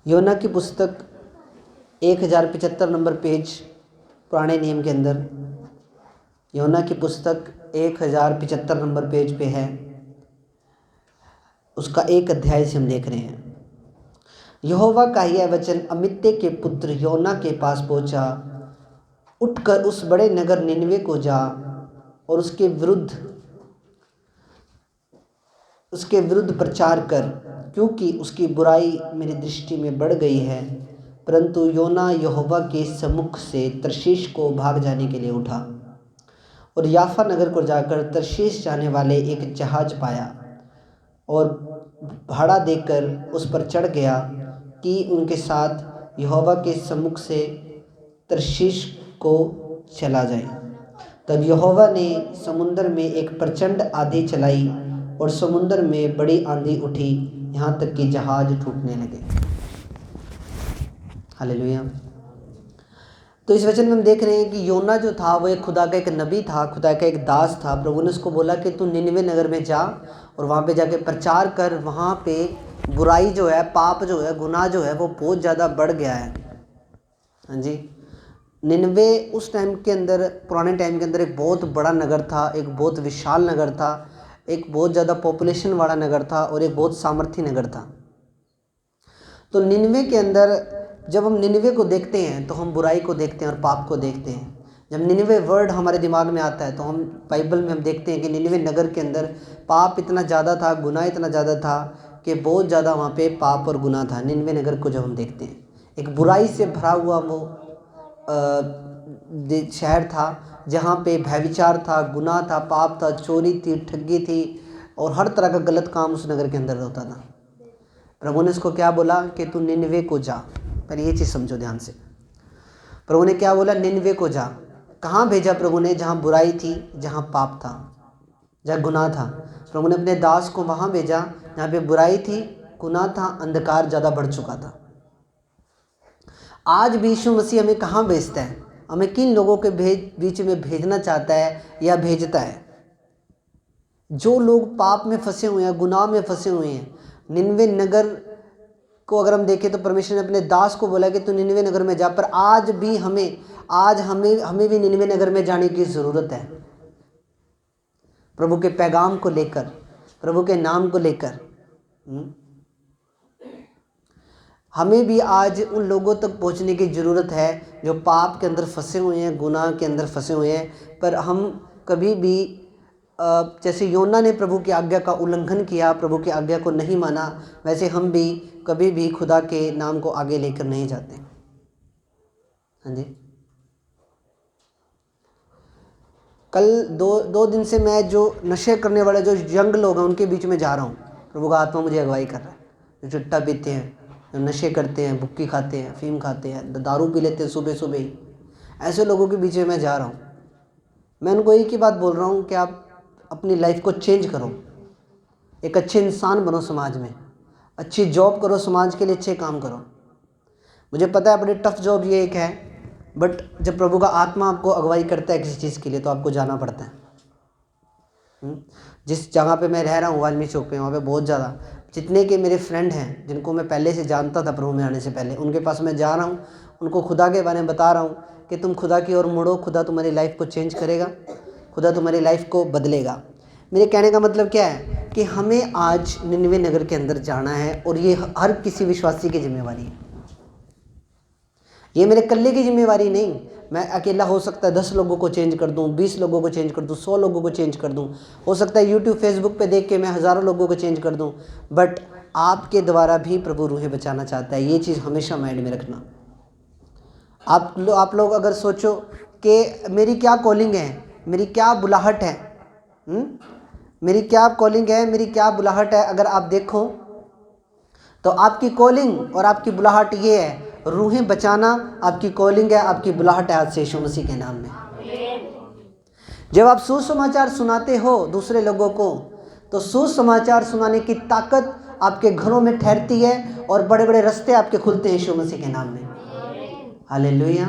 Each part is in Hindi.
योना की पुस्तक 1075 नंबर पेज पुराने नियम के अंदर, योना की पुस्तक 1075 नंबर पेज पे है। उसका एक अध्याय से हम देख रहे हैं। यहोवा का यह वचन अमित्य के पुत्र योना के पास पहुंचा, उठकर उस बड़े नगर निनवे को जा और उसके विरुद्ध प्रचार कर, क्योंकि उसकी बुराई मेरी दृष्टि में बढ़ गई है। परंतु योना यहोवा के सम्मुख से तर्शीश को भाग जाने के लिए उठा और याफा नगर को जाकर तर्शीश जाने वाले एक जहाज पाया और भाड़ा देकर उस पर चढ़ गया कि उनके साथ यहोवा के सम्मुख से तर्शीश को चला जाए। तब यहोवा ने समुद्र में एक प्रचंड आंधी चलाई और समुद्र में बड़ी आंधी उठी, यहाँ तक कि जहाज टूटने लगे। हालेलुया। तो इस वचन में हम देख रहे हैं कि योना जो था वो एक खुदा का एक नबी था, खुदा का एक दास था। प्रभु ने उसको बोला कि तू निनवे नगर में जा और वहाँ पे जाके प्रचार कर। वहाँ पे बुराई जो है, पाप जो है, गुनाह जो है वो बहुत ज़्यादा बढ़ गया है। हाँ जी। निनवे उस टाइम के अंदर, पुराने टाइम के अंदर एक बहुत बड़ा नगर था, एक बहुत विशाल नगर था, एक बहुत ज़्यादा पॉपुलेशन वाला नगर था और एक बहुत सामर्थी नगर था। तो निनवे के अंदर जब हम निनवे को देखते हैं तो हम बुराई को देखते हैं और पाप को देखते हैं। जब निनवे वर्ड हमारे दिमाग में आता है तो हम बाइबल में हम देखते हैं कि निनवे नगर के अंदर पाप इतना ज़्यादा था, गुनाह इतना ज़्यादा था कि बहुत ज़्यादा वहाँ पे पाप और गुनाह था। निनवे नगर को जब हम देखते हैं, एक बुराई से भरा हुआ वो शहर था, जहाँ पे व्यभिचार था, गुनाह था, पाप था, चोरी थी, ठगी थी और हर तरह का गलत काम उस नगर के अंदर होता था। प्रभु ने उसको क्या बोला कि तू निनवे को जा। पर ये चीज़ समझो ध्यान से, प्रभु ने क्या बोला? निनवे को जा। कहाँ भेजा प्रभु ने? जहाँ बुराई थी, जहाँ पाप था, जहाँ गुनाह था। प्रभु ने अपने दास को वहाँ भेजा जहाँ पे बुराई थी, गुनाह था, अंधकार ज़्यादा बढ़ चुका था। आज भी यीशु मसीह हमें कहाँ भेजता है? हमें किन लोगों के बीच में भेजना चाहता है या भेजता है? जो लोग पाप में फंसे हुए हैं, गुनाह में फंसे हुए हैं। निनवे नगर को अगर हम देखें तो परमेश्वर ने अपने दास को बोला कि तू निनवे नगर में जा। पर आज भी हमें भी निनवे नगर में जाने की ज़रूरत है, प्रभु के पैगाम को लेकर, प्रभु के नाम को लेकर। हमें भी आज उन लोगों तक पहुंचने की ज़रूरत है जो पाप के अंदर फंसे हुए हैं, गुनाह के अंदर फंसे हुए हैं। पर हम कभी भी जैसे योना ने प्रभु की आज्ञा का उल्लंघन किया, प्रभु की आज्ञा को नहीं माना, वैसे हम भी कभी भी खुदा के नाम को आगे लेकर नहीं जाते। हाँ जी। कल दो दिन से मैं जो नशे करने वाले जो यंग लोग हैं उनके बीच में जा रहा हूँ। प्रभु का आत्मा मुझे अगुवाई कर रहा है। जो चिट्टा पीते हैं, जो नशे करते हैं, भुक्की खाते हैं, अफीम खाते हैं, दारू पी लेते हैं सुबह सुबह ही, ऐसे लोगों के बीच में मैं जा रहा हूँ। मैं उनको एक ही बात बोल रहा हूँ कि आप अपनी लाइफ को चेंज करो, एक अच्छे इंसान बनो, समाज में अच्छी जॉब करो, समाज के लिए अच्छे काम करो। मुझे पता है बड़ी टफ जॉब ये एक है, बट जब प्रभु का आत्मा आपको अगुवाई करता है किसी चीज़ के लिए तो आपको जाना पड़ता है। जिस जगह पे मैं रह रहा हूँ वाल्मीकि चौक पे, वहाँ पे बहुत ज़्यादा जितने के मेरे फ्रेंड हैं जिनको मैं पहले से जानता था प्रभु में आने से पहले, उनके पास मैं जा रहा हूँ, उनको खुदा के बारे में बता रहा हूँ कि तुम खुदा की ओर मुड़ो, खुदा तुम्हारी लाइफ को चेंज करेगा, खुदा तुम्हारी लाइफ को बदलेगा। मेरे कहने का मतलब क्या है कि हमें आज निनवे नगर के अंदर जाना है और ये हर किसी विश्वासी की जिम्मेवारी है। ये मेरे कल्ले की जिम्मेवारी नहीं। मैं अकेला हो सकता है 10 लोगों को चेंज कर दूं, 20 लोगों को चेंज कर दूं, 100 लोगों को चेंज कर दूं। हो सकता है यूट्यूब फेसबुक पे देख के मैं हज़ारों लोगों को चेंज कर दूं, बट आपके द्वारा भी प्रभु रूहें बचाना चाहता है। ये चीज़ हमेशा माइंड में रखना। आप लोग अगर सोचो कि मेरी क्या कॉलिंग है, मेरी क्या बुलाहट है, मेरी क्या कॉलिंग है, मेरी क्या बुलाहट है, अगर आप देखो तो आपकी कॉलिंग और आपकी बुलाहट ये है, रूहें बचाना आपकी कॉलिंग है, आपकी बुलाहट है आज से यीशु मसीह के नाम में। जब आप सुसमाचार सुनाते हो दूसरे लोगों को तो सुसमाचार सुनाने की ताकत आपके घरों में ठहरती है और बड़े बड़े रास्ते आपके खुलते हैं यीशु मसीह के नाम में। हालेलुया।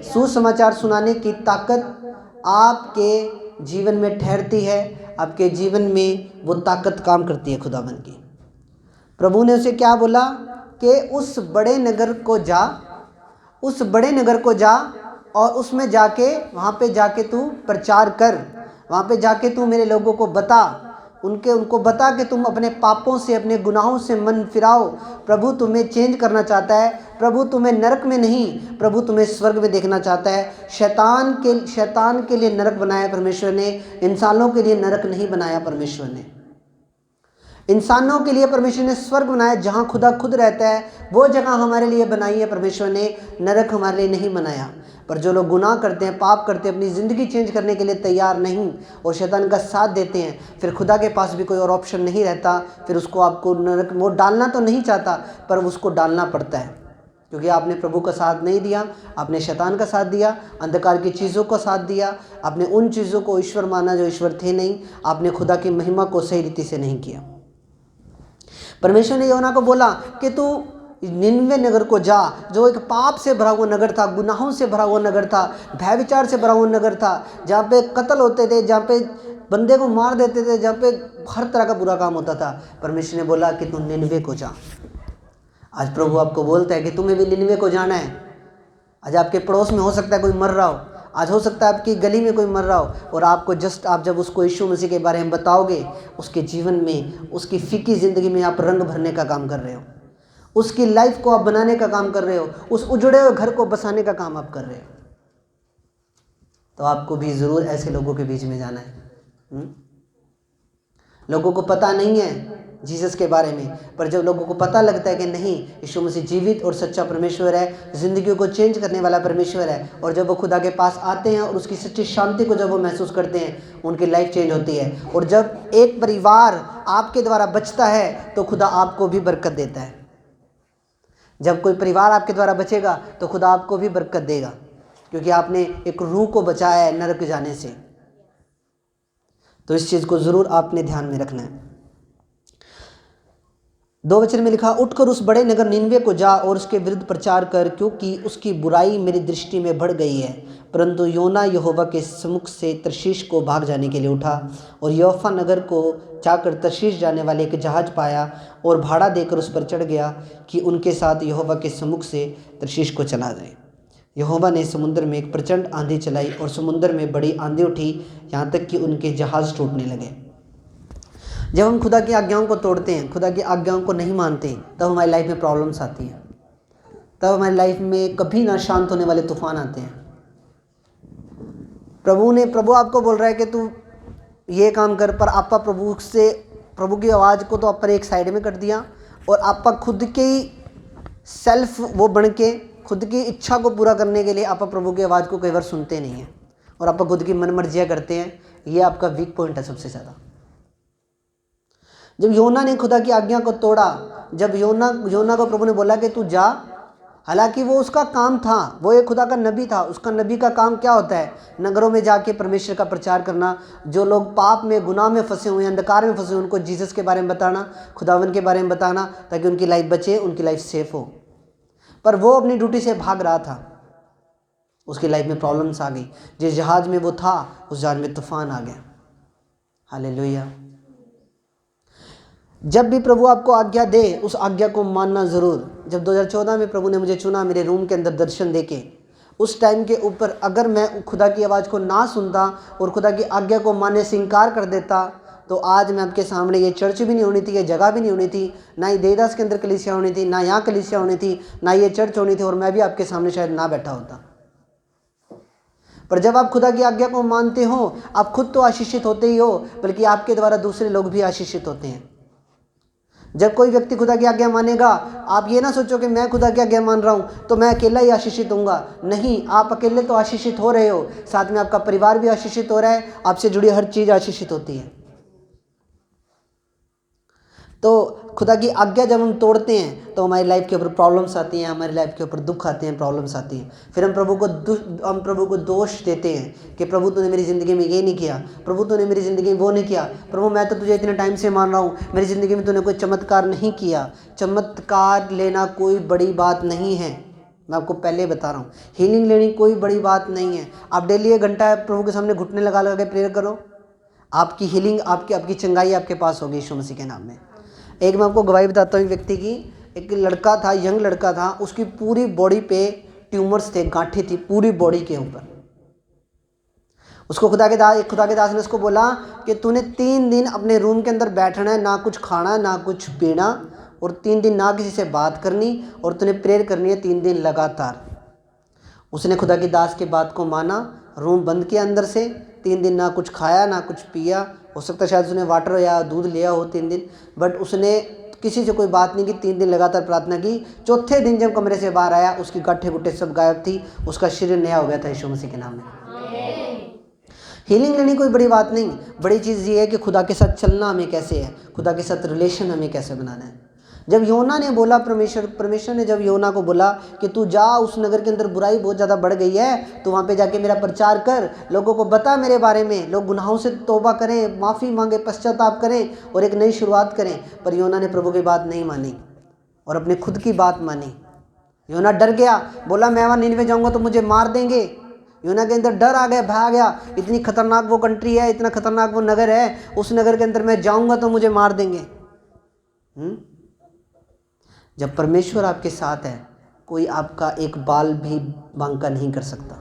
सुसमाचार सुनाने की ताकत आपके जीवन में ठहरती है, आपके जीवन में वो ताकत काम करती है खुदावंद की। प्रभु ने उसे क्या बोला कि उस बड़े नगर को जा और उसमें जाके वहाँ पे जाके तू प्रचार कर, वहाँ पे जाके तू मेरे लोगों को बता, उनको बता कि तुम अपने पापों से, अपने गुनाहों से मन फिराओ। प्रभु तुम्हें चेंज करना चाहता है। प्रभु तुम्हें नरक में नहीं, प्रभु तुम्हें स्वर्ग में देखना चाहता है। शैतान के लिए नरक बनाया परमेश्वर ने, इंसानों के लिए नरक नहीं बनाया परमेश्वर ने। इंसानों के लिए परमेश्वर ने स्वर्ग बनाया जहाँ खुदा खुद रहता है, वो जगह हमारे लिए बनाई है परमेश्वर ने, नरक हमारे लिए नहीं बनाया। पर जो लोग गुनाह करते हैं, पाप करते हैं, अपनी ज़िंदगी चेंज करने के लिए तैयार नहीं और शैतान का साथ देते हैं, फिर खुदा के पास भी कोई और ऑप्शन नहीं रहता। फिर उसको आपको नरक, वो डालना तो नहीं चाहता पर उसको डालना पड़ता है, क्योंकि आपने प्रभु का साथ नहीं दिया, आपने शैतान का साथ दिया, अंधकार की चीज़ों का साथ दिया, आपने उन चीज़ों को ईश्वर माना जो ईश्वर थे नहीं, आपने खुदा की महिमा को सही रीति से नहीं किया। परमेश्वर ने योना को बोला कि तू निन्वे नगर को जा, जो एक पाप से भरा हुआ नगर था, गुनाहों से भरा हुआ नगर था, भयविचार से भरा हुआ नगर था, जहाँ पे कत्ल होते थे, जहाँ पे बंदे को मार देते थे, जहाँ पे हर तरह का बुरा काम होता था। परमेश्वर ने बोला कि तू निन्वे को जा। आज प्रभु आपको बोलता है कि तुम्हें भी निन्वे को जाना है। आज आपके पड़ोस में हो सकता है कोई मर रहा हो, आज हो सकता है आपकी गली में कोई मर रहा हो, और आपको आप जब उसको यीशु मसीह के बारे में बताओगे, उसके जीवन में, उसकी फीकी ज़िंदगी में आप रंग भरने का काम कर रहे हो, उसकी लाइफ को आप बनाने का काम कर रहे हो, उस उजड़े हुए घर को बसाने का काम आप कर रहे हो। तो आपको भी ज़रूर ऐसे लोगों के बीच में जाना है। लोगों को पता नहीं है जीसस के बारे में, पर जब लोगों को पता लगता है कि नहीं, यीशु मसीह जीवित और सच्चा परमेश्वर है, ज़िंदगी को चेंज करने वाला परमेश्वर है, और जब वो खुदा के पास आते हैं और उसकी सच्ची शांति को जब वो महसूस करते हैं, उनकी लाइफ चेंज होती है। और जब एक परिवार आपके द्वारा बचता है तो खुदा आपको भी बरकत देता है। जब कोई परिवार आपके द्वारा बचेगा तो खुदा आपको भी बरकत देगा, क्योंकि आपने एक रूह को बचाया है नरक जाने से। तो इस चीज़ को ज़रूर आपने ध्यान में रखना है। 2 वचन में लिखा, उठकर उस बड़े नगर निनवे को जा और उसके विरुद्ध प्रचार कर, क्योंकि उसकी बुराई मेरी दृष्टि में बढ़ गई है। परंतु योना यहोवा के सम्मुख से तर्शीश को भाग जाने के लिए उठा और यौफा नगर को जाकर तर्शीश जाने वाले एक जहाज पाया और भाड़ा देकर उस पर चढ़ गया कि उनके साथ यहोवा के सम्मुख से तर्शीश को चला जाए। यहोवा ने समुद्र में एक प्रचंड आंधी चलाई और समुद्र में बड़ी आंधी उठी, यहाँ तक कि उनके जहाज़ टूटने लगे। जब हम खुदा की आज्ञाओं को तोड़ते हैं, खुदा की आज्ञाओं को नहीं मानते, तब हमारी लाइफ में प्रॉब्लम्स आती हैं, तब हमारी लाइफ में कभी ना शांत होने वाले तूफान आते हैं। प्रभु आपको बोल रहा है कि तू ये काम कर, पर आपा प्रभु की आवाज़ को तो अपन एक साइड में कर दिया, और आपा खुद के सेल्फ वो बन के खुद की इच्छा को पूरा करने के लिए आपा प्रभु की आवाज़ को कई बार सुनते नहीं हैं, और आपा खुद की मनमर्जियाँ करते हैं। ये आपका वीक पॉइंट है सबसे ज़्यादा। जब योना ने खुदा की आज्ञा को तोड़ा, जब योना को प्रभु ने बोला कि तू जा, हालांकि वो उसका काम था, वो एक खुदा का नबी था, उसका नबी का काम क्या होता है? नगरों में जाके परमेश्वर का प्रचार करना, जो लोग पाप में, गुनाह में फंसे हुए हैं, अंधकार में फंसे हुए, उनको जीसस के बारे में बताना, खुदावन के बारे में बताना, ताकि उनकी लाइफ बचे, उनकी लाइफ सेफ हो। पर वो अपनी ड्यूटी से भाग रहा था, उसकी लाइफ में प्रॉब्लम्स आ गई। जिस जहाज में वो था, उस जहाज में तूफान आ गया। हालेलुया। जब भी प्रभु आपको आज्ञा दे, उस आज्ञा को मानना ज़रूर। जब 2014 में प्रभु ने मुझे चुना मेरे रूम के अंदर दर्शन देके, उस टाइम के ऊपर अगर मैं खुदा की आवाज़ को ना सुनता और खुदा की आज्ञा को मानने से इनकार कर देता, तो आज मैं आपके सामने ये चर्च भी नहीं होनी थी, ये जगह भी नहीं होनी थी, ना ही देवदास के अंदर कलीसिया होनी थी, ना यहाँ कलीसिया होनी थी, ना ये चर्च होनी थी, और मैं भी आपके सामने शायद ना बैठा होता। पर जब आप खुदा की आज्ञा को मानते हो, आप खुद तो आशीषित होते ही हो, बल्कि आपके द्वारा दूसरे लोग भी आशीषित होते हैं। जब कोई व्यक्ति खुदा की आज्ञा मानेगा, आप ये ना सोचो कि मैं खुदा की आज्ञा मान रहा हूँ तो मैं अकेला ही आशीषित होऊंगा। नहीं, आप अकेले तो आशीषित हो रहे हो, साथ में आपका परिवार भी आशीषित हो रहा है, आपसे जुड़ी हर चीज़ आशीषित होती है। तो खुदा की आज्ञा जब हम तोड़ते हैं तो हमारी लाइफ के ऊपर प्रॉब्लम्स आती हैं, हमारी लाइफ के ऊपर दुख आते हैं, प्रॉब्लम्स आती हैं। फिर हम प्रभु को दोष देते हैं कि प्रभु तूने मेरी ज़िंदगी में ये नहीं किया, प्रभु तूने मेरी ज़िंदगी में वो नहीं किया, प्रभु मैं तो तुझे इतने टाइम से मान रहा हूँ, मेरी ज़िंदगी में तूने कोई चमत्कार नहीं किया। चमत्कार लेना कोई बड़ी बात नहीं है, मैं आपको पहले बता रहा हूँ। हीलिंग लेनी कोई बड़ी बात नहीं है। आप डेली 1 घंटा प्रभु के सामने घुटने लगा के प्रेयर करो, आपकी हीलिंग, आपकी चंगाई आपके पास होगी यीशु मसीह के नाम में। एक मैं आपको गवाही बताता हूँ, एक व्यक्ति की, एक लड़का था, यंग लड़का था, उसकी पूरी बॉडी पे ट्यूमर्स थे, गांठें थी पूरी बॉडी के ऊपर। उसको खुदा के दास ने उसको बोला कि तूने 3 दिन अपने रूम के अंदर बैठना है, ना कुछ खाना ना कुछ पीना, और 3 दिन ना किसी से बात करनी, और तूने प्रेयर करनी है 3 दिन लगातार। उसने खुदा की दास की बात को माना, रूम बंद किया अंदर से, 3 दिन ना कुछ खाया ना कुछ पिया। हो सकता है शायद उसने वाटर या दूध लिया हो 3 दिन, बट उसने किसी से कोई बात नहीं की, 3 दिन लगातार प्रार्थना की। चौथे दिन जब कमरे से बाहर आया, उसकी गांठें गुट्ठे सब गायब थी, उसका शरीर नया हो गया था यीशु मसीह के नाम में। हीलिंग लेनी कोई बड़ी बात नहीं, बड़ी चीज़ ये है कि खुदा के साथ चलना हमें कैसे है, खुदा के साथ रिलेशन हमें कैसे बनाना है। जब योना ने बोला, परमेश्वर ने जब योना को बोला कि तू जा, उस नगर के अंदर बुराई बहुत ज़्यादा बढ़ गई है, तो वहाँ पे जाके मेरा प्रचार कर, लोगों को बता मेरे बारे में, लोग गुनाहों से तौबा करें, माफ़ी मांगे, पश्चाताप करें और एक नई शुरुआत करें। पर योना ने प्रभु की बात नहीं मानी और अपने खुद की बात मानी। योना डर गया, बोला मैं वहाँ निनवे जाऊँगा तो मुझे मार देंगे। योना के अंदर डर आ गया, भय आ गया, इतनी खतरनाक वो कंट्री है, इतना खतरनाक वो नगर है, उस नगर के अंदर मैं जाऊँगा तो मुझे मार देंगे। जब परमेश्वर आपके साथ है, कोई आपका एक बाल भी बांका नहीं कर सकता।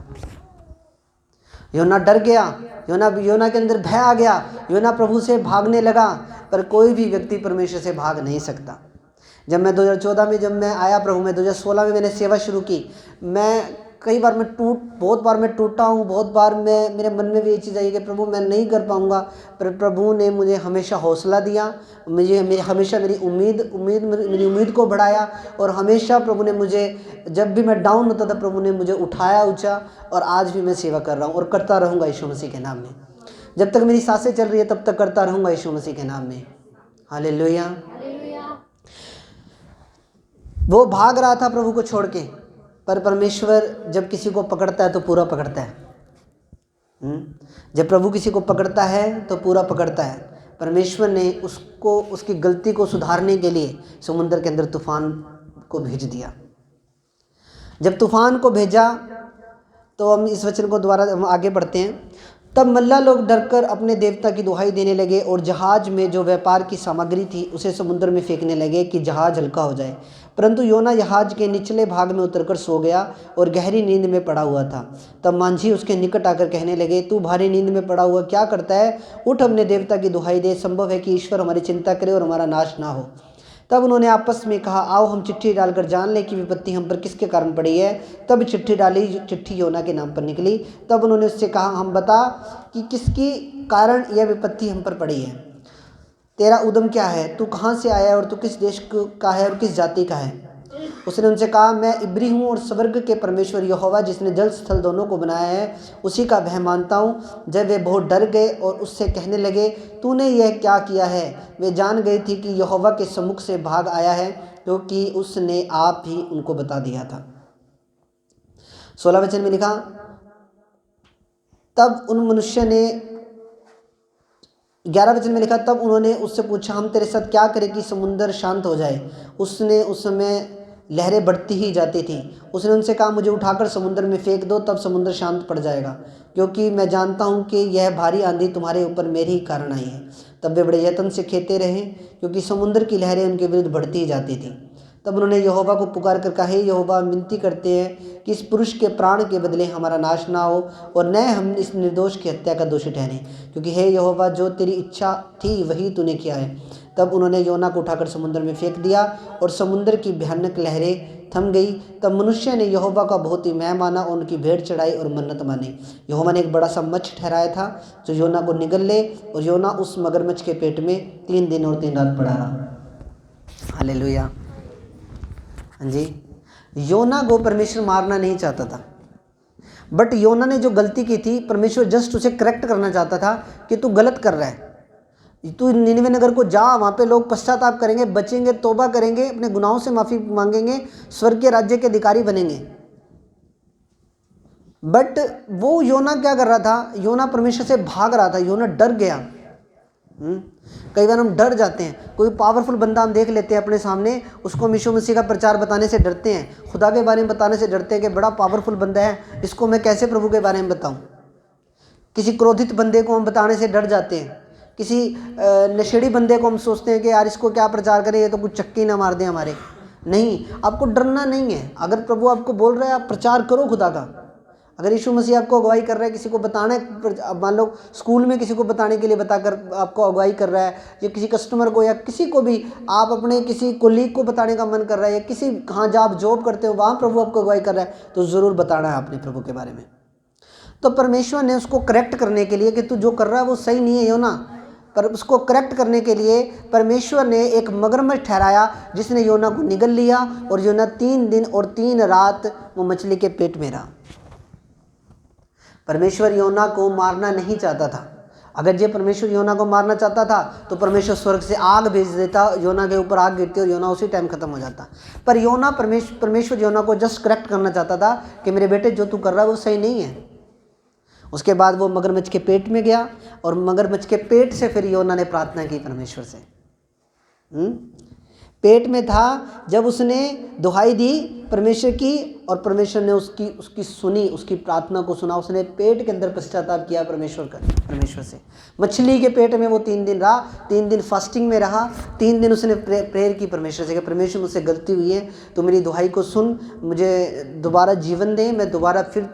योना डर गया, योना के अंदर भय आ गया, योना प्रभु से भागने लगा, पर कोई भी व्यक्ति परमेश्वर से भाग नहीं सकता। जब मैं 2014 में जब मैं आया प्रभु में, 2016 में मैंने सेवा शुरू की, बहुत बार मैं टूटा हूँ, बहुत बार मेरे मन में भी ये चीज़ आई कि प्रभु मैं नहीं कर पाऊँगा, पर प्रभु ने मुझे हमेशा हौसला दिया, हमेशा मेरी उम्मीद को बढ़ाया, और हमेशा प्रभु ने मुझे, जब भी मैं डाउन होता था प्रभु ने मुझे उठाया ऊंचा, और आज भी मैं सेवा कर रहा हूँ और करता रहूँगा यीशु मसीह के नाम में। जब तक मेरी सांसें चल रही है तब तक करता रहूँगा यीशु मसीह के नाम में। हालेलुया। वो भाग रहा था प्रभु को छोड़ के, पर परमेश्वर जब किसी को पकड़ता है तो पूरा पकड़ता है। जब प्रभु किसी को पकड़ता है तो पूरा पकड़ता है। परमेश्वर ने उसको, उसकी गलती को सुधारने के लिए समुद्र के अंदर तूफान को भेज दिया। जब तूफान को भेजा तो हम इस वचन को द्वारा हम आगे बढ़ते हैं। तब मल्ला लोग डरकर अपने देवता की दुहाई देने लगे और जहाज में जो व्यापार की सामग्री थी उसे समुद्र में फेंकने लगे कि जहाज हल्का हो जाए। परंतु योना जहाज के निचले भाग में उतरकर सो गया और गहरी नींद में पड़ा हुआ था। तब मांझी उसके निकट आकर कहने लगे, तू भारी नींद में पड़ा हुआ क्या करता है? उठ, अपने देवता की दुहाई दे, संभव है कि ईश्वर हमारी चिंता करे और हमारा नाश ना हो। तब उन्होंने आपस में कहा, आओ हम चिट्ठी डालकर जान लें कि विपत्ति हम पर किसके कारण पड़ी है। तब चिट्ठी डाली, चिट्ठी योना के नाम पर निकली। तब उन्होंने उससे कहा, हम बता कि किसके कारण यह विपत्ति हम पर पड़ी है। तेरा उद्यम क्या है? तू कहाँ से आया और तू किस देश का है और किस जाति का है? उसने उनसे कहा, मैं इब्री हूँ और स्वर्ग के परमेश्वर यहोवा जिसने जल स्थल दोनों को बनाया है उसी का भय मानता हूँ। जब वे बहुत डर गए और उससे कहने लगे, तूने यह क्या किया है? वे जान गई थी कि यहोवा के सम्मुख से भाग आया है, क्योंकि उसने आप ही उनको बता दिया था। 16 वचन में लिखा, तब उन मनुष्य ने 11 वचन में लिखा, तब उन्होंने उससे पूछा, हम तेरे साथ क्या करें कि समुद्र शांत हो जाए? उसने उस समय लहरें बढ़ती ही जाती थी। उसने उनसे कहा, मुझे उठाकर समुद्र में फेंक दो, तब समुद्र शांत पड़ जाएगा, क्योंकि मैं जानता हूँ कि यह भारी आंधी तुम्हारे ऊपर मेरे ही कारण आई है। तब वे बड़े यत्न से खेते रहे, क्योंकि समुद्र की लहरें उनके विरुद्ध बढ़ती ही जाती थी। तब उन्होंने यहोवा को पुकार कर कहा, हे यहोवा, विनती करते हैं कि इस पुरुष के प्राण के बदले हमारा नाश ना हो और न हम इस निर्दोष की हत्या का दोषी ठहरें, क्योंकि हे यहोवा, जो तेरी इच्छा थी वही तूने किया है। तब उन्होंने योना को उठाकर समुद्र में फेंक दिया और समुद्र की भयानक लहरें थम गई। तब मनुष्य ने यहोवा का बहुत ही मैं माना और उनकी भेंट चढ़ाई और मन्नत मानी। यहोवा ने एक बड़ा सा मच्छ ठहराया था जो योना को निगल ले, और योना उस मगरमच्छ के पेट में 3 दिन और 3 रात पड़ा रहा। हालेलुया। हाँ जी, योना को परमेश्वर मारना नहीं चाहता था, बट योना ने जो गलती की थी परमेश्वर जस्ट उसे करेक्ट करना चाहता था कि तू गलत कर रहा है, तू निनवे नगर को जा, वहाँ पे लोग पश्चाताप करेंगे, बचेंगे, तौबा करेंगे, अपने गुनाहों से माफ़ी मांगेंगे, स्वर्ग के राज्य के अधिकारी बनेंगे। बट वो योना क्या कर रहा था? योना परमेश्वर से भाग रहा था, योना डर गया। कई बार हम डर जाते हैं, कोई पावरफुल बंदा हम देख लेते हैं अपने सामने, उसको यीशु मसीह का प्रचार बताने से डरते हैं, खुदा के बारे में बताने से डरते हैं कि बड़ा पावरफुल बंदा है, इसको मैं कैसे प्रभु के बारे में बताऊं। किसी क्रोधित बंदे को हम बताने से डर जाते हैं, किसी नशेड़ी बंदे को हम सोचते हैं कि यार इसको क्या प्रचार करें, ये तो कुछ चक्की ना मार दें हमारे। नहीं, आपको डरना नहीं है। अगर प्रभु आपको बोल रहा है आप प्रचार करो खुदा का। अगर यीशु मसीह आपको अगुवाई कर रहा है, किसी को बताना है, मान लो स्कूल में किसी को बताने के लिए बताकर आपको अगुवाई कर रहा है, या किसी कस्टमर को या किसी को भी आप अपने किसी कोलीग को बताने का मन कर रहा है, या किसी कहाँ जहाँ आप जॉब करते हो वहाँ प्रभु आपको अगुवाई कर रहा है, तो ज़रूर बताना है आपने प्रभु के बारे में। तो परमेश्वर ने उसको करेक्ट करने के लिए कि तू जो कर रहा है वो सही नहीं है योना, पर उसको करेक्ट करने के लिए परमेश्वर ने एक मगरमच्छ ठहराया जिसने योना को निगल लिया, और योना 3 दिन और 3 रात वो मछली के पेट में रहा। परमेश्वर योना को मारना नहीं चाहता था। अगर ये परमेश्वर योना को मारना चाहता था तो परमेश्वर स्वर्ग से आग भेज देता, योना के ऊपर आग गिरती और योना उसी टाइम खत्म हो जाता। पर योना परमेश्वर योना को जस्ट करेक्ट करना चाहता था कि मेरे बेटे जो तू कर रहा है वो सही नहीं है। उसके बाद वो मगरमच्छ के पेट में गया, और मगरमच्छ के पेट से फिर योना ने प्रार्थना की परमेश्वर से। पेट में था जब उसने दुहाई दी परमेश्वर की, और परमेश्वर ने उसकी सुनी, उसकी प्रार्थना को सुना। उसने पेट के अंदर पश्चाताप किया परमेश्वर से। मछली के पेट में वो 3 दिन रहा, 3 दिन फास्टिंग में रहा, 3 दिन उसने प्रेयर की परमेश्वर से कि परमेश्वर मुझसे गलती हुई है, तो मेरी दुहाई को सुन, मुझे दोबारा जीवन दे, मैं दोबारा फिर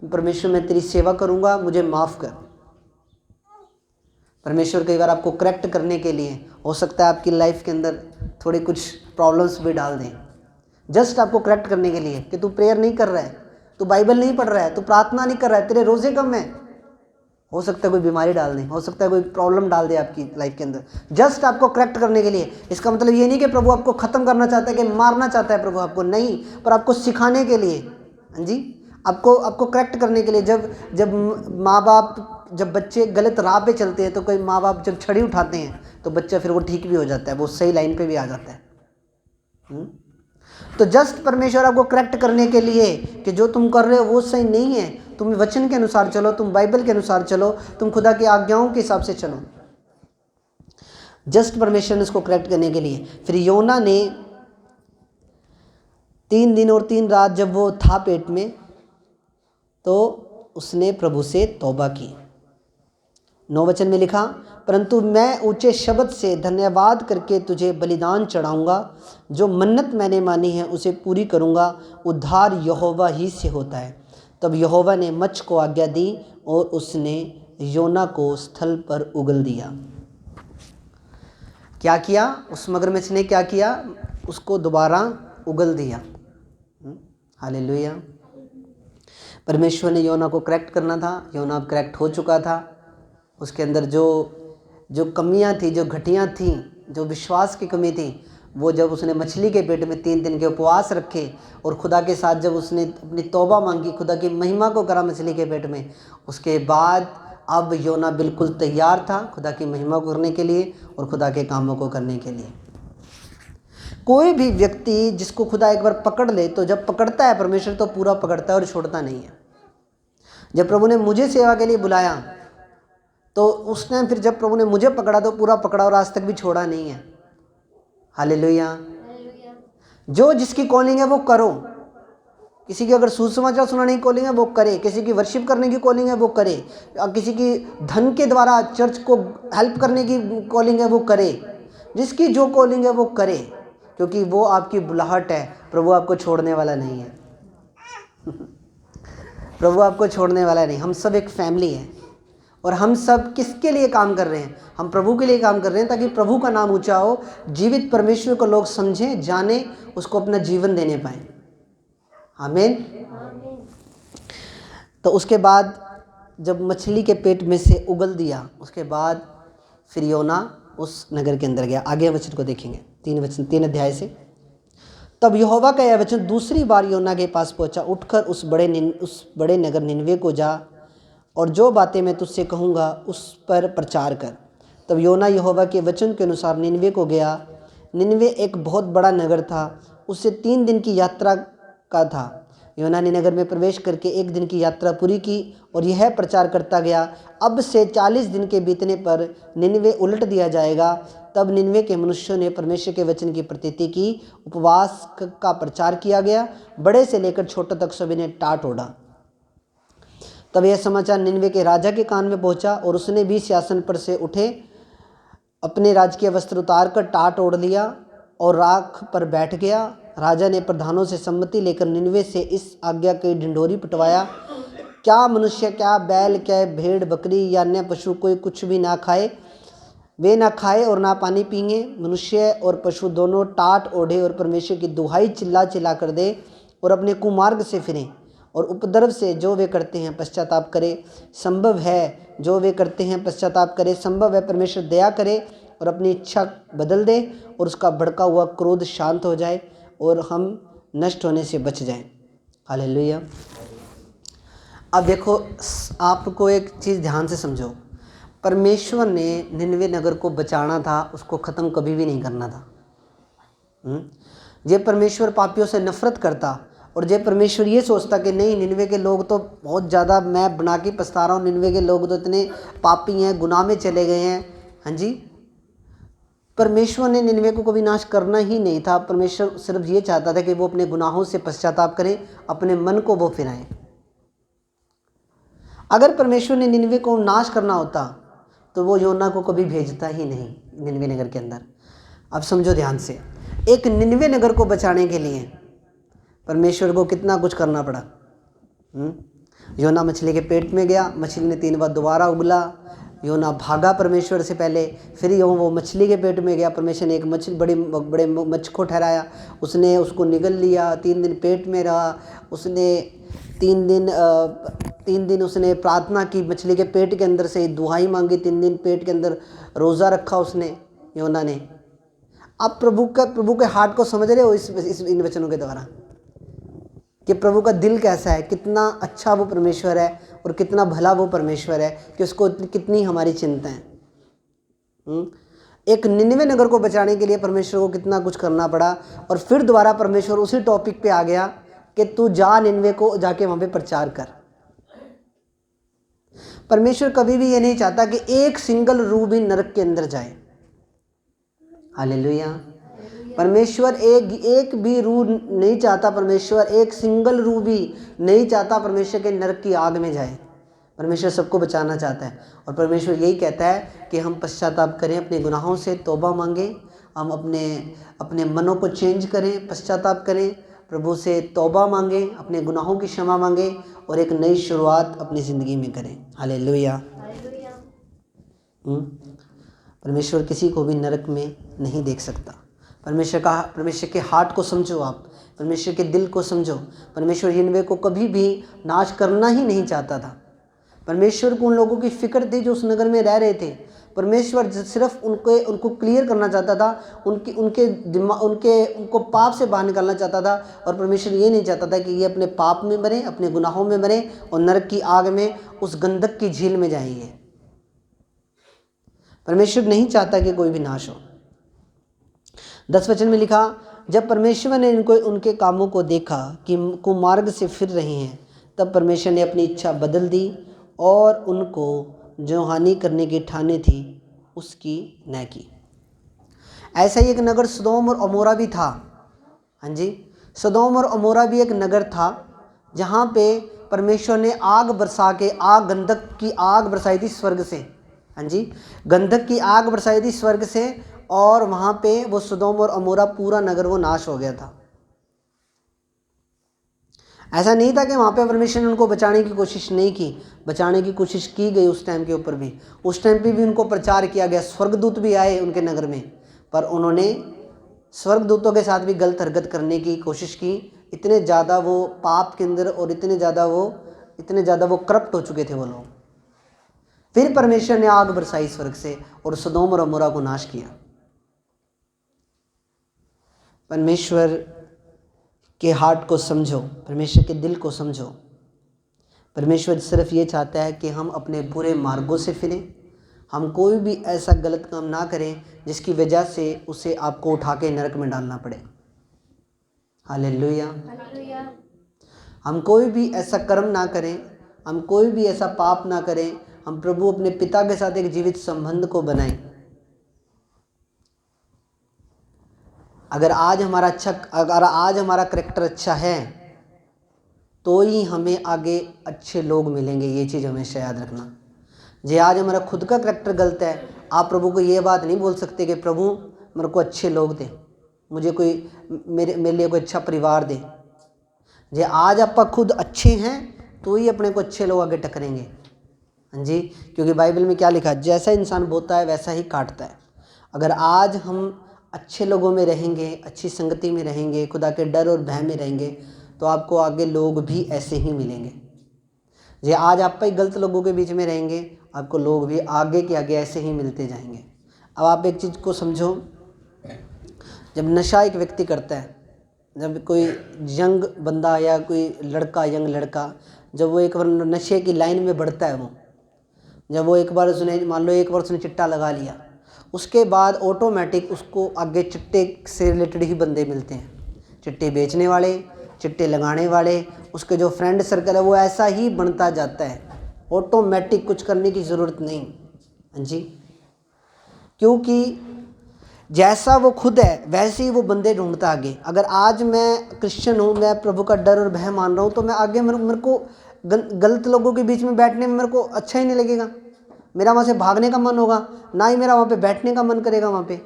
परमेश्वर मैं तेरी सेवा करूँगा, मुझे माफ़ कर। परमेश्वर कई बार आपको करेक्ट करने के लिए हो सकता है आपकी लाइफ के अंदर थोड़ी कुछ प्रॉब्लम्स भी डाल दें, जस्ट आपको करेक्ट करने के लिए कि तू प्रेयर नहीं कर रहा है, तू बाइबल नहीं पढ़ रहा है, तू प्रार्थना नहीं कर रहा है, तेरे रोज़े कम है। हो सकता है कोई बीमारी डाल दें, हो सकता है कोई प्रॉब्लम डाल दे आपकी लाइफ के अंदर, जस्ट आपको करेक्ट करने के लिए। इसका मतलब ये नहीं कि प्रभु आपको ख़त्म करना चाहता है, कि मारना चाहता है प्रभु आपको, नहीं, पर आपको सिखाने के लिए। हाँ जी, आपको करेक्ट करने के लिए। जब माँ बाप, जब बच्चे गलत राह पे चलते हैं तो कोई माँ बाप जब छड़ी उठाते हैं तो बच्चा फिर वो ठीक भी हो जाता है, वो सही लाइन पे भी आ जाता है। तो जस्ट परमेश्वर आपको करेक्ट करने के लिए कि जो तुम कर रहे हो वो सही नहीं है, तुम वचन के अनुसार चलो, तुम बाइबल के अनुसार चलो, तुम खुदा की आज्ञाओं के हिसाब से चलो। जस्ट परमेश्वर ने इसको करेक्ट करने के लिए। फिर योना ने 3 दिन और 3 रात जब वो था पेट में, तो उसने प्रभु से तौबा की। 9 वचन में लिखा, परंतु मैं ऊंचे शब्द से धन्यवाद करके तुझे बलिदान चढ़ाऊंगा, जो मन्नत मैंने मानी है उसे पूरी करूंगा, उद्धार यहोवा ही से होता है। तब यहोवा ने मच्छ को आज्ञा दी और उसने योना को स्थल पर उगल दिया। क्या किया उस मगरमच्छ ने? क्या किया? उसको दोबारा उगल दिया। हालेलुया। परमेश्वर ने योना को करेक्ट करना था, योना अब करेक्ट हो चुका था। उसके अंदर जो कमियां थी, जो घटियां थी, जो विश्वास की कमी थी, वो जब उसने मछली के पेट में 3 दिन के उपवास रखे और खुदा के साथ जब उसने अपनी तौबा मांगी, खुदा की महिमा को करा मछली के पेट में, उसके बाद अब योना बिल्कुल तैयार था खुदा की महिमा को करने के लिए और खुदा के कामों को करने के लिए। कोई भी व्यक्ति जिसको खुदा एक बार पकड़ ले, तो जब पकड़ता है परमेश्वर तो पूरा पकड़ता है और छोड़ता नहीं है। जब प्रभु ने मुझे सेवा के लिए बुलाया तो उस टाइम फिर जब प्रभु ने मुझे पकड़ा तो पूरा पकड़ा और आज तक भी छोड़ा नहीं है। हालेलुया। जो जिसकी कॉलिंग है वो करो। किसी की अगर सुसमाचार सुनाने की कॉलिंग है वो करे, किसी की वर्शिप करने की कॉलिंग है वो करे, किसी की धन के द्वारा चर्च को हेल्प करने की कॉलिंग है वो करे। जिसकी जो कॉलिंग है वो करे, क्योंकि वो आपकी बुलाहट है। प्रभु आपको छोड़ने वाला नहीं है। प्रभु आपको छोड़ने वाला नहीं। हम सब एक फैमिली है और हम सब किसके लिए काम कर रहे हैं? हम प्रभु के लिए काम कर रहे हैं ताकि प्रभु का नाम ऊंचा हो, जीवित परमेश्वर को लोग समझें, जाने, उसको अपना जीवन देने पाएं। आमीन। तो उसके बाद जब मछली के पेट में से उगल दिया, उसके बाद फिर योना उस नगर के अंदर गया। आगे वचन को देखेंगे 3 अध्याय से। तब यहोवा का यह वचन दूसरी बार योना के पास पहुंचा, उठकर उस बड़े नगर निनवे को जा और जो बातें मैं तुझसे कहूँगा उस पर प्रचार कर। तब योना यहोवा के वचन के अनुसार निनवे को गया। निनवे एक बहुत बड़ा नगर था, उससे 3 दिन की यात्रा का था। योना ने नगर में प्रवेश करके 1 दिन की यात्रा पूरी की और यह प्रचार करता गया, अब से 40 दिन के बीतने पर निनवे उलट दिया जाएगा। तब निनवे के मनुष्यों ने परमेश्वर के वचन की प्रतीति की, उपवास का प्रचार किया गया, बड़े से लेकर छोटे तक सभी ने टाट ओढ़ा। तब यह समाचार निनवे के राजा के कान में पहुंचा और उसने भी सिंहासन पर से उठे, अपने राजकीय वस्त्र उतार कर टाट ओढ़ लिया और राख पर बैठ गया। राजा ने प्रधानों से सम्मति लेकर निनवे से इस आज्ञा की ढिंढोरी पिटवाया, क्या मनुष्य, क्या बैल, क्या भेड़ बकरी या अन्य पशु कोई कुछ भी ना खाए, वे ना खाए और ना पानी पिएंगे। मनुष्य और पशु दोनों टाट ओढ़े और परमेश्वर की दुहाई चिल्ला चिल्ला कर दे और अपने कुमार्ग से फिरें और उपद्रव से जो वे करते हैं पश्चाताप करे। संभव है जो वे करते हैं पश्चाताप करे, संभव है परमेश्वर दया करे और अपनी इच्छा बदल दे और उसका भड़का हुआ क्रोध शांत हो जाए और हम नष्ट होने से बच जाएं। हालेलुया। अब देखो, आपको एक चीज़ ध्यान से समझो, परमेश्वर ने निनवे नगर को बचाना था, उसको ख़त्म कभी भी नहीं करना था। ये परमेश्वर पापियों से नफरत करता और जब परमेश्वर ये सोचता कि नहीं, निनवे के लोग तो बहुत ज़्यादा, मैं बना के पछता रहा हूँ, निनवे के लोग तो इतने पापी हैं, गुनाह में चले गए हैं। हाँ जी, परमेश्वर ने निनवे को कभी नाश करना ही नहीं था। परमेश्वर सिर्फ ये चाहता था कि वो अपने गुनाहों से पश्चाताप करें, अपने मन को वो फिराएं। अगर परमेश्वर ने निनवे को नाश करना होता तो वो योना को कभी भेजता ही नहीं निनवे नगर के अंदर। अब समझो ध्यान से, एक निनवे नगर को बचाने के लिए परमेश्वर को कितना कुछ करना पड़ा। योना मछली के पेट में गया, मछली ने 3 बार दोबारा उगला, योना भागा परमेश्वर से पहले, फिर वो मछली के पेट में गया, परमेश्वर ने एक मछली बड़े मच्छ को ठहराया, उसने उसको निगल लिया, 3 दिन पेट में रहा, उसने 3 दिन उसने प्रार्थना की, मछली के पेट के अंदर से दुहाई मांगी, 3 दिन पेट के अंदर रोज़ा रखा उसने, योना ने। आप प्रभु के हार्ट को समझ रहे हो इन वचनों के द्वारा कि प्रभु का दिल कैसा है, कितना अच्छा वो परमेश्वर है और कितना भला वो परमेश्वर है कि उसको कितनी हमारी चिंता है। एक निनवे नगर को बचाने के लिए परमेश्वर को कितना कुछ करना पड़ा और फिर दोबारा परमेश्वर उसी टॉपिक पे आ गया कि तू जा, निनवे को जाके वहाँ पे प्रचार कर। परमेश्वर कभी भी ये नहीं चाहता कि एक सिंगल रूह भी नरक के अंदर जाए। हालेलुया। परमेश्वर एक भी रूह नहीं चाहता, परमेश्वर एक सिंगल रूह भी नहीं चाहता परमेश्वर के नरक की आग में जाए। परमेश्वर सबको बचाना चाहता है और परमेश्वर यही कहता है कि हम पश्चाताप करें, अपने गुनाहों से तौबा मांगें, हम अपने मनों को चेंज करें, पश्चाताप करें, प्रभु से तौबा मांगें, अपने गुनाहों की क्षमा मांगें और एक नई शुरुआत अपनी ज़िंदगी में करें। हालेलुया। परमेश्वर किसी को भी नरक में नहीं देख सकता। परमेश्वर के हार्ट को समझो, आप परमेश्वर के दिल को समझो। परमेश्वर निनवे को कभी भी नाश करना ही नहीं चाहता था। परमेश्वर को उन लोगों की फिक्र थी जो उस नगर में रह रहे थे। परमेश्वर सिर्फ उनको क्लियर करना चाहता था, उनको पाप से बाहर निकालना चाहता था और परमेश्वर ये नहीं चाहता था कि ये अपने पाप में मरे, अपने गुनाहों में मरे और नरक की आग में, उस गंधक की झील में जाएंगे। परमेश्वर नहीं चाहता कि कोई भी नाश हो। 10 वचन में लिखा, जब परमेश्वर ने उनके कामों को देखा कि कुमार्ग से फिर रहे हैं, तब परमेश्वर ने अपनी इच्छा बदल दी और उनको जो हानि करने की ठाने थी उसकी न की। ऐसा ही एक नगर सदोम और अमोरा भी था। हाँ जी, सदोम और अमोरा भी एक नगर था जहाँ पे परमेश्वर ने आग बरसा के, गंधक की आग बरसाई थी स्वर्ग से। हाँ जी, गंधक की आग बरसाई थी स्वर्ग से और वहाँ पे वो सदोम और अमोरा पूरा नगर वो नाश हो गया था। ऐसा नहीं था कि वहाँ पे परमेश्वर ने उनको बचाने की कोशिश नहीं की, बचाने की कोशिश की गई उस टाइम के ऊपर भी। उस टाइम पे भी उनको प्रचार किया गया, स्वर्गदूत भी आए उनके नगर में, पर उन्होंने स्वर्गदूतों के साथ भी गलत हरकत करने की कोशिश की। इतने ज़्यादा वो पाप के अंदर और इतने ज़्यादा वो करप्ट हो चुके थे वो लोग। फिर परमेश्वर ने आग बरसाई स्वर्ग से और सदोम और अमोरा को नाश किया। परमेश्वर के हार्ट को समझो, परमेश्वर के दिल को समझो। परमेश्वर सिर्फ ये चाहता है कि हम अपने बुरे मार्गों से फिरें, हम कोई भी ऐसा गलत काम ना करें जिसकी वजह से उसे आपको उठा के नरक में डालना पड़े। हालेलुया। हम कोई भी ऐसा कर्म ना करें, हम कोई भी ऐसा पाप ना करें, हम प्रभु अपने पिता के साथ एक जीवित संबंध को बनाएं। अगर आज हमारा करैक्टर अच्छा है तो ही हमें आगे अच्छे लोग मिलेंगे। ये चीज़ हमेशा याद रखना। जे आज हमारा खुद का करैक्टर गलत है, आप प्रभु को ये बात नहीं बोल सकते कि प्रभु मेरे को अच्छे लोग दे। मुझे कोई मेरे लिए कोई अच्छा परिवार दे। जे आज आप खुद अच्छे हैं तो ही अपने को अच्छे लोग आगे टकरेंगे। हाँ जी, क्योंकि बाइबल में क्या लिखा है, जैसा इंसान बोता है वैसा ही काटता है। अगर आज हम अच्छे लोगों में रहेंगे, अच्छी संगति में रहेंगे, खुदा के डर और भय में रहेंगे, तो आपको आगे लोग भी ऐसे ही मिलेंगे। ये आज आप ही गलत लोगों के बीच में रहेंगे, आपको लोग भी आगे के आगे ऐसे ही मिलते जाएंगे। अब आप एक चीज़ को समझो, जब नशा एक व्यक्ति करता है, जब कोई यंग बंदा या कोई लड़का, यंग लड़का, जब वो एक बार नशे की लाइन में बढ़ता है, वो जब वो एक बार उसने, मान लो एक बार उसने चिट्टा लगा लिया, उसके बाद ऑटोमेटिक उसको आगे चिट्टे से रिलेटेड ही बंदे मिलते हैं। चिट्टे बेचने वाले, चिट्टे लगाने वाले, उसके जो फ्रेंड सर्कल है वो ऐसा ही बनता जाता है, ऑटोमेटिक, कुछ करने की ज़रूरत नहीं। हाँ जी, क्योंकि जैसा वो खुद है वैसे ही वो बंदे ढूंढता आगे। अगर आज मैं क्रिश्चियन हूँ, मैं प्रभु का डर और भय मान रहा हूँ, तो मैं आगे मेरे को गलत लोगों के बीच में बैठने में मेरे को अच्छा ही नहीं लगेगा, मेरा वहाँ से भागने का मन होगा, ना ही मेरा वहाँ पे बैठने का मन करेगा वहाँ पे।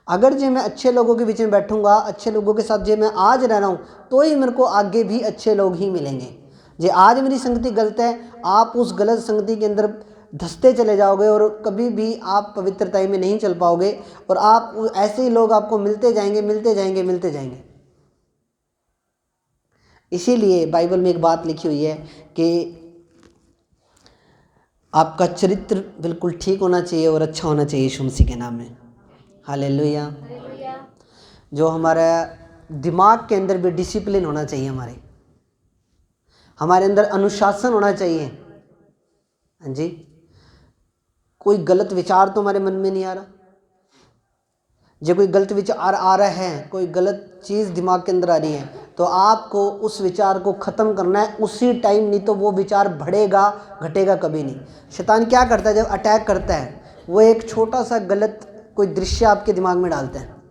अगर जो मैं अच्छे लोगों के बीच में बैठूंगा, अच्छे लोगों के साथ जो मैं आज रह रहा हूँ, तो ही मेरे को आगे भी अच्छे लोग ही मिलेंगे। जो आज मेरी संगति गलत है, आप उस गलत संगति के अंदर धंसते चले जाओगे और कभी भी आप पवित्रता में नहीं चल पाओगे, और आप ऐसे ही लोग आपको मिलते जाएंगे, मिलते जाएंगे, मिलते जाएंगे। इसीलिए बाइबल में एक बात लिखी हुई है कि आपका चरित्र बिल्कुल ठीक होना चाहिए और अच्छा होना चाहिए यीशु मसीह के नाम में। हालेलुया। जो हमारा दिमाग के अंदर भी डिसिप्लिन होना चाहिए, हमारे अंदर अनुशासन होना चाहिए। हाँ जी, कोई गलत विचार तो हमारे मन में नहीं आ रहा। जब कोई गलत विचार आ रहा है, कोई गलत चीज़ दिमाग के अंदर आ रही है, तो आपको उस विचार को ख़त्म करना है उसी टाइम, नहीं तो वो विचार बढ़ेगा, घटेगा कभी नहीं। शैतान क्या करता है, जब अटैक करता है, वो एक छोटा सा गलत कोई दृश्य आपके दिमाग में डालता है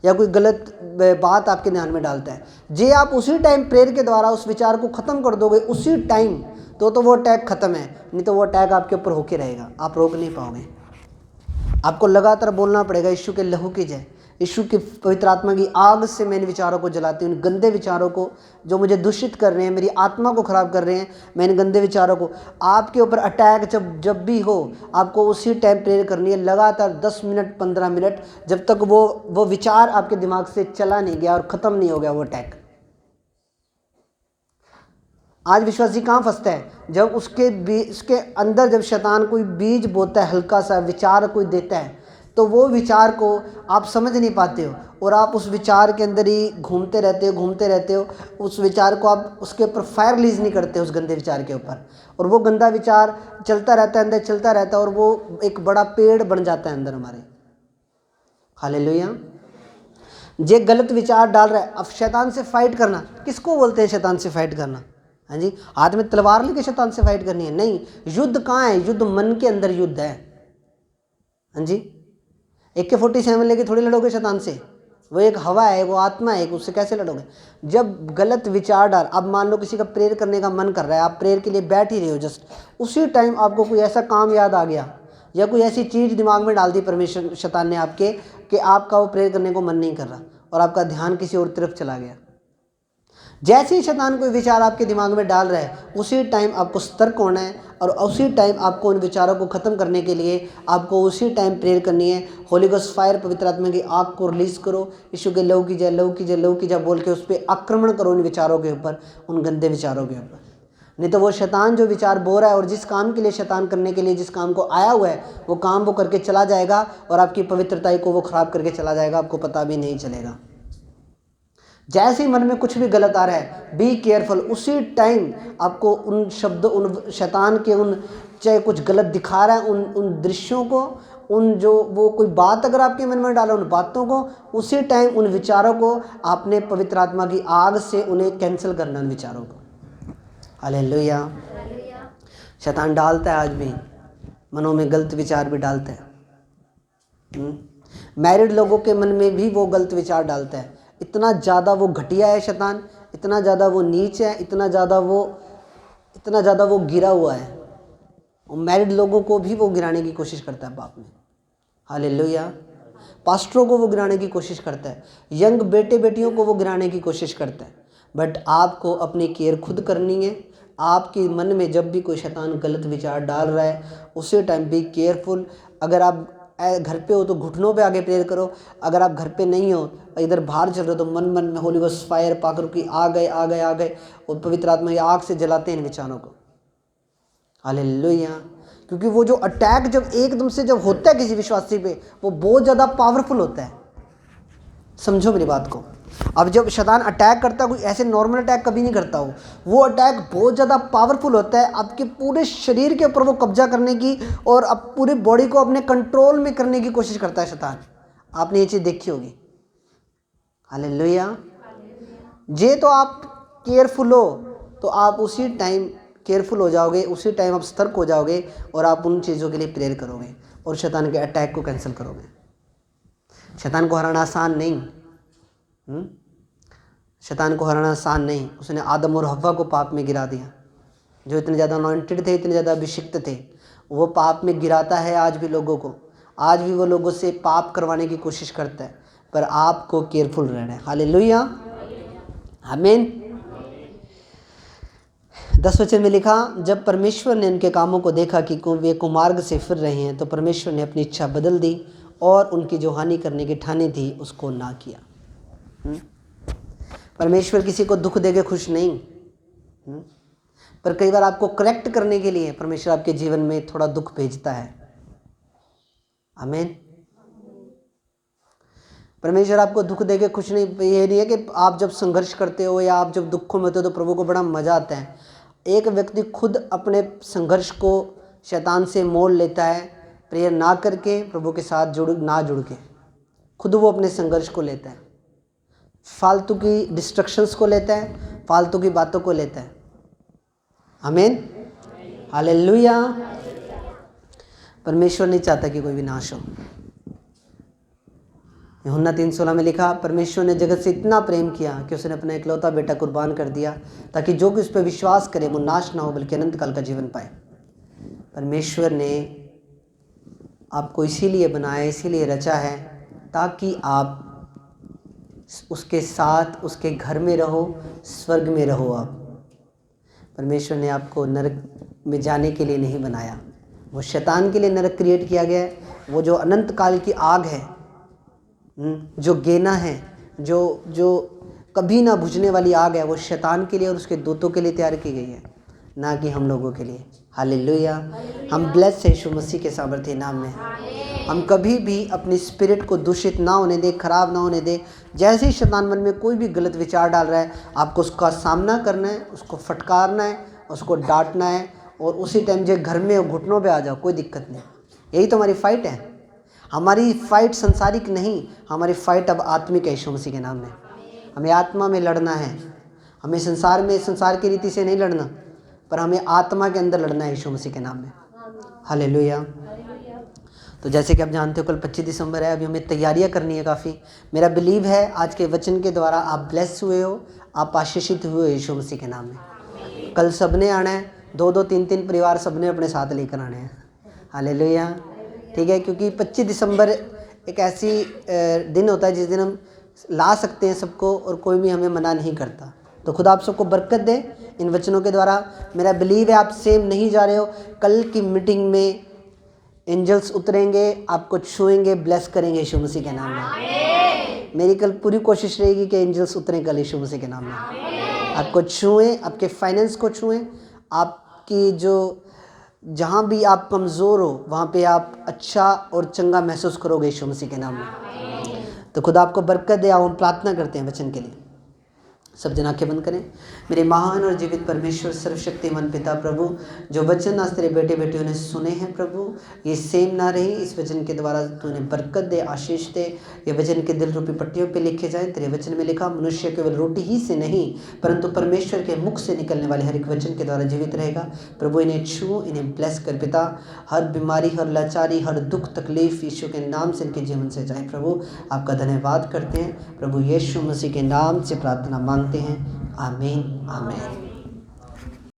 या कोई गलत बात आपके ध्यान में डालता है। जे आप उसी टाइम प्रेयर के द्वारा उस विचार को ख़त्म कर दोगे उसी टाइम, तो वो अटैक ख़त्म है, नहीं तो वो अटैक आपके ऊपर होके रहेगा, आप रोक नहीं पाओगे। आपको लगातार बोलना पड़ेगा, यीशु के लहू की जय, यीशु की पवित्र आत्मा की आग से मैं इन विचारों को जलाती हूँ, इन गंदे विचारों को जो मुझे दूषित कर रहे हैं, मेरी आत्मा को ख़राब कर रहे हैं, मैं इन गंदे विचारों को, आपके ऊपर अटैक जब भी हो, आपको उसी टाइम प्रेयर करनी है, लगातार 10 मिनट 15 मिनट, जब तक वो विचार आपके दिमाग से चला नहीं गया और ख़त्म नहीं हो गया वो अटैक। आज विश्वासी कहाँ फंसता है, जब उसके अंदर जब शैतान कोई बीज बोता है, हल्का सा विचार कोई देता है, तो वो विचार को आप समझ नहीं पाते हो और आप उस विचार के अंदर ही घूमते रहते हो। उस विचार को आप उसके ऊपर फायर रिलीज नहीं करते उस गंदे विचार के ऊपर, और वो गंदा विचार चलता रहता है, अंदर चलता रहता है, और वो एक बड़ा पेड़ बन जाता है अंदर हमारे। हालेलुया। जे गलत विचार डाल रहा है, अब शैतान से फाइट करना किसको बोलते हैं, शैतान से फाइट करना? हाँ जी, हाथ में तलवार लेके शैतान से फाइट करनी है? नहीं, युद्ध कहाँ है? युद्ध मन के अंदर युद्ध है। हाँ जी, AK-47 लेके थोड़ी लड़ोगे शैतान से, वो एक हवा है, वो आत्मा है, उससे कैसे लड़ोगे? जब गलत विचार डाल, अब मान लो किसी का प्रेयर करने का मन कर रहा है, आप प्रेयर के लिए बैठ ही रहे हो, जस्ट उसी टाइम आपको कोई ऐसा काम याद आ गया या कोई ऐसी चीज़ दिमाग में डाल दी परमेश्वर शैतान ने आपके, कि आपका वो प्रेयर करने को मन नहीं कर रहा और आपका ध्यान किसी और तरफ चला गया। जैसे ही शैतान कोई विचार आपके दिमाग में डाल रहा है, उसी टाइम आपको सतर्क होना है और उसी टाइम आपको उन विचारों को ख़त्म करने के लिए आपको उसी टाइम प्रेयर करनी है। होली गोस्ट फायर, पवित्र आत्मा की आग को रिलीज़ करो, यीशु के लहू की जय, लहू की जय, लहू की जय बोल के उस पर आक्रमण करो, उन विचारों के ऊपर, उन गंदे विचारों के ऊपर। नहीं तो वो शैतान जो विचार बो रहा है और जिस काम के लिए शैतान करने के लिए जिस काम को आया हुआ है, वो काम वो करके चला जाएगा और आपकी पवित्रता को वो ख़राब करके चला जाएगा, आपको पता भी नहीं चलेगा। जैसे ही मन में कुछ भी गलत आ रहा है, बी केयरफुल, उसी टाइम आपको उन शब्द, उन शैतान के, उन चाहे कुछ गलत दिखा रहा है, उन दृश्यों को, उन जो वो कोई बात अगर आपके मन में डाला, उन बातों को, उसी टाइम उन विचारों को आपने पवित्र आत्मा की आग से उन्हें कैंसिल करना, उन विचारों को। हालेलुया। शैतान डालता है आज भी, मनों में गलत विचार भी डालता है। मैरिड लोगों के मन में भी वो गलत विचार डालता है। इतना ज़्यादा वो घटिया है शैतान, इतना ज़्यादा वो नीच है, इतना ज़्यादा वो गिरा हुआ है, और मैरिड लोगों को भी वो गिराने की कोशिश करता है पाप में। हालेलुया। पास्टरों को वो गिराने की कोशिश करता है, यंग बेटे बेटियों को वो गिराने की कोशिश करता है। बट आपको अपनी केयर खुद करनी है। आपके मन में जब भी कोई शैतान गलत विचार डाल रहा है उसी टाइम बी केयरफुल। अगर आप घर पे हो तो घुटनों पे आगे प्रेयर करो, अगर आप घर पे नहीं हो इधर बाहर चल रहे हो तो मन मन में होली गॉस्ट फायर पाकर की आ गए आ गए आ गए, और पवित्र आत्मा की आग से जलाते हैं इन विचारों को। हालेलुया। क्योंकि वो जो अटैक जब एकदम से जब होता है किसी विश्वासी पे, वो बहुत ज़्यादा पावरफुल होता है। समझो मेरी बात को। अब जब शैतान अटैक करता है, कोई ऐसे नॉर्मल अटैक कभी नहीं करता वो अटैक बहुत ज़्यादा पावरफुल होता है। आपके पूरे शरीर के ऊपर वो कब्जा करने की और अब पूरी बॉडी को अपने कंट्रोल में करने की कोशिश करता है शैतान। आपने ये चीज़ देखी होगी। हालेलुया। जे तो आप केयरफुल हो तो आप उसी टाइम केयरफुल हो जाओगे, उसी टाइम आप सतर्क हो जाओगे और आप उन चीज़ों के लिए प्रेयर करोगे और शैतान के अटैक को कैंसिल करोगे। शैतान को हराना आसान नहीं। शैतान को हराना आसान नहीं। उसने आदम और हव्वा को पाप में गिरा दिया। जो इतने ज़्यादा अनॉइंटेड थे, इतने ज़्यादा अभिषिक्त थे, वो पाप में गिराता है आज भी लोगों को। आज भी वो लोगों से पाप करवाने की कोशिश करता है, पर आपको केयरफुल रहना है। हालेलुया, आमीन। 10 वचन में लिखा, जब परमेश्वर ने उनके कामों को देखा कि वे कुमार्ग से फिर रहे हैं, तो परमेश्वर ने अपनी इच्छा बदल दी और उनकी जो हानि करने की ठानी थी उसको ना किया। परमेश्वर किसी को दुख देके खुश नहीं, पर कई बार आपको करेक्ट करने के लिए परमेश्वर आपके जीवन में थोड़ा दुख भेजता है। आमीन। परमेश्वर आपको दुख देके खुश नहीं, ये नहीं है कि आप जब संघर्ष करते हो या आप जब दुखों में होते हो तो प्रभु को बड़ा मज़ा आता है। एक व्यक्ति खुद अपने संघर्ष को शैतान से मोल लेता है, प्रेयर ना करके, प्रभु के साथ जुड़ के खुद वो अपने संघर्ष को लेता है, फालतू की डिस्ट्रक्शंस को लेता है, फालतू की बातों को लेता है। आमीन, हालेलुया। परमेश्वर नहीं चाहता कि कोई भी नाश हो। यूहन्ना 3:16 में लिखा, परमेश्वर ने जगत से इतना प्रेम किया कि उसने अपना इकलौता बेटा कुर्बान कर दिया, ताकि जो कि उस पर विश्वास करे वो नाश ना हो बल्कि अनंत काल का जीवन पाए। परमेश्वर ने आपको इसीलिए बनाया, इसीलिए रचा है, ताकि आप उसके साथ उसके घर में रहो, स्वर्ग में रहो। आप परमेश्वर ने आपको नरक में जाने के लिए नहीं बनाया। वो शैतान के लिए नरक क्रिएट किया गया है। वो जो अनंत काल की आग है, जो गेना है, जो कभी ना बुझने वाली आग है, वो शैतान के लिए और उसके दूतों के लिए तैयार की गई है, ना कि हम लोगों के लिए। हालेलुया। हम ब्लेस है यीशु मसीह के सामर्थ्य नाम में। हम कभी भी अपनी स्पिरिट को दूषित ना होने दें, खराब ना होने दें। जैसे ही शैतान मन में कोई भी गलत विचार डाल रहा है, आपको उसका सामना करना है, उसको फटकारना है, उसको डांटना है, और उसी टाइम जो घर में घुटनों पे आ जाओ, कोई दिक्कत नहीं। यही तो हमारी फाइट है। हमारी फाइट संसारिक नहीं, हमारी फाइट अब आत्मिक है यीशु मसीह के नाम में। हमें आत्मा में लड़ना है। हमें संसार में संसार की रीति से नहीं लड़ना, पर हमें आत्मा के अंदर लड़ना है यीशु मसीह के नाम में। हालेलुया। तो जैसे कि आप जानते हो कल 25 दिसंबर है, अभी हमें तैयारियां करनी है काफ़ी। मेरा बिलीव है आज के वचन के द्वारा आप ब्लेस हुए हो, आप आशीषित हुए हो यीशु मसीह के नाम में। कल सबने आना है, 2-2, 3-3 परिवार सबने अपने साथ लेकर आने हैं। हालेलुया, ठीक है। क्योंकि 25 दिसंबर एक ऐसी दिन होता है जिस दिन हम ला सकते हैं सबको और कोई भी हमें मना नहीं करता। तो खुदा आप सबको बरकत दे इन वचनों के द्वारा। मेरा बिलीव है आप सेम नहीं जा रहे हो। कल की मीटिंग में एंजल्स उतरेंगे, आपको छुएंगे, ब्लेस करेंगे यीशु मसीह के नाम में। मेरी कल पूरी कोशिश रहेगी कि एंजल्स उतरें कल यीशु मसीह के नाम में, आपको छुएं, आपके फाइनेंस को छुएं, आपकी जो जहाँ भी आप कमज़ोर हो वहाँ पे आप अच्छा और चंगा महसूस करोगे यीशु मसीह के नाम में। तो खुदा आपको बरकत दे। आओ हम प्रार्थना करते हैं वचन के लिए। सब जन आंखें बंद करें। मेरे महान और जीवित परमेश्वर सर्वशक्तिमान पिता प्रभु, जो वचन आज तेरे बेटे बेटियों ने सुने हैं प्रभु, ये सेम ना रही। इस वचन के द्वारा तूने बरकत दे, आशीष दे। ये वचन के दिल रूपी पट्टियों पे लिखे जाएं। तेरे वचन में लिखा, मनुष्य केवल रोटी ही से नहीं परंतु परमेश्वर के मुख से निकलने वाले हर एक वचन के द्वारा जीवित रहेगा। प्रभु इन्हें छू, इन्हें ब्लेस कर पिता। हर बीमारी, हर लाचारी, हर दुख तकलीफ यीशु के नाम से इनके जीवन से जाए। प्रभु आपका धन्यवाद करते हैं। प्रभु यीशु मसीह के नाम से प्रार्थना मांगते हैं। आमीन, आमीन।